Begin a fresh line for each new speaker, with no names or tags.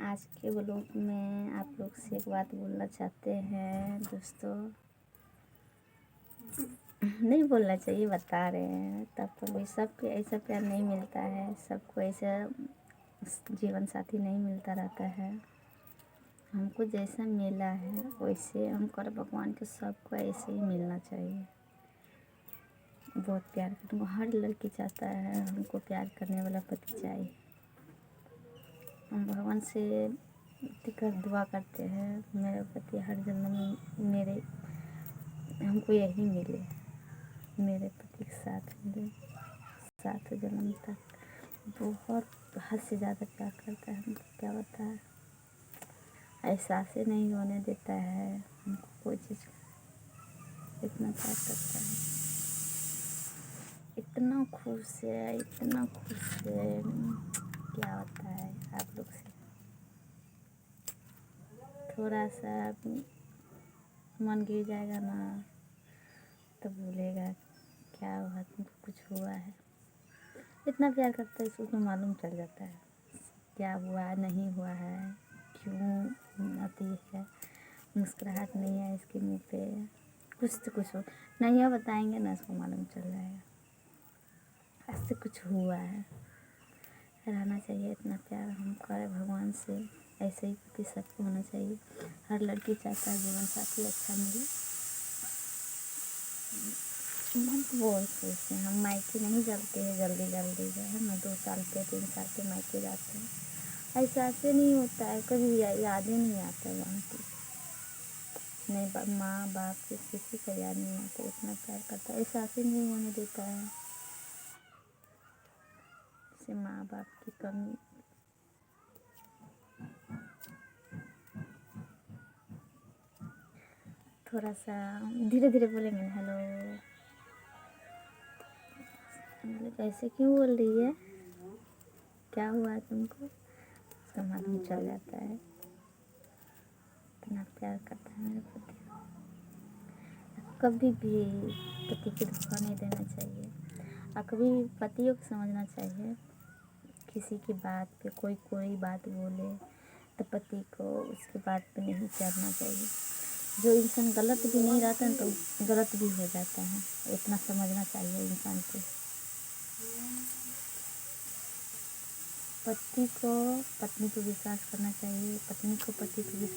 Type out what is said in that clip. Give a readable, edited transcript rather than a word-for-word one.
आज के व्लॉग में आप लोग से एक बात बोलना चाहते हैं दोस्तों। नहीं बोलना चाहिए, बता रहे हैं। तब तो सबको ऐसा प्यार नहीं मिलता है, सबको ऐसा जीवन साथी नहीं मिलता रहता है। हमको जैसा मिला है वैसे हम कर भगवान के सबको ऐसे ही मिलना चाहिए। बहुत प्यार करने को हर लड़की चाहता है, हमको प्यार करने वाला पति चाहिए। हम भगवान से टिकर दुआ करते हैं मेरा पति हर जन्म में मेरे हमको यही मिले, मेरे पति के साथ मिले 7 जन्म तक। बहुत हद से ज़्यादा प्यार करता है हमको, क्या बताए। एहसास ही नहीं होने देता है हमको कोई चीज़, इतना प्यार करता है, इतना खुश है, इतना खुश है, क्या बताए आप लोग से। थोड़ा सा मन गिर जाएगा ना तो बोलेगा क्या हुआ, तुमको कुछ हुआ है। इतना प्यार करता है, उसको मालूम चल जाता है क्या हुआ नहीं हुआ है, क्यों आती है मुस्कुराहट नहीं है इसके मुंह पे, कुछ तो कुछ हो नहीं है, बताएंगे ना उसको मालूम चल जाएगा आज तो कुछ हुआ है। रहना चाहिए इतना प्यार हम करे भगवान से, ऐसे ही पति सबको होना चाहिए। हर लड़की चाहता है जीवन साथी अच्छा मिले। मत बोल सोचते हैं हम मायके नहीं जाते हैं जल्दी जल्दी जो है ना, 2 साल पे 3 साल पे मायके जाते हैं। ऐसा ऐसे नहीं होता है, कभी याद ही नहीं आता है वहाँ की, नहीं माँ बाप के किसी का याद नहीं आता। इतना प्यार करता है, ऐसा ऐसे नहीं होने देता है जैसे माँ बाप की कमी। थोड़ा सा धीरे धीरे बोलेंगे। हेलो, कैसे क्यों बोल रही है, क्या हुआ है तुमको, उसका मालूम चल जाता है। इतना प्यार करता है मेरे पति। कभी भी पति को धोखा नहीं देना चाहिए और कभी पतियों को समझना चाहिए। किसी की बात पे कोई बात बोले तो पति को उसकी बात पे नहीं चढ़ना चाहिए। जो इंसान गलत भी नहीं रहता तो गलत भी हो जाता है, इतना समझना चाहिए इंसान को। पति को पत्नी को विश्वास करना चाहिए, पत्नी को पति को विश्वास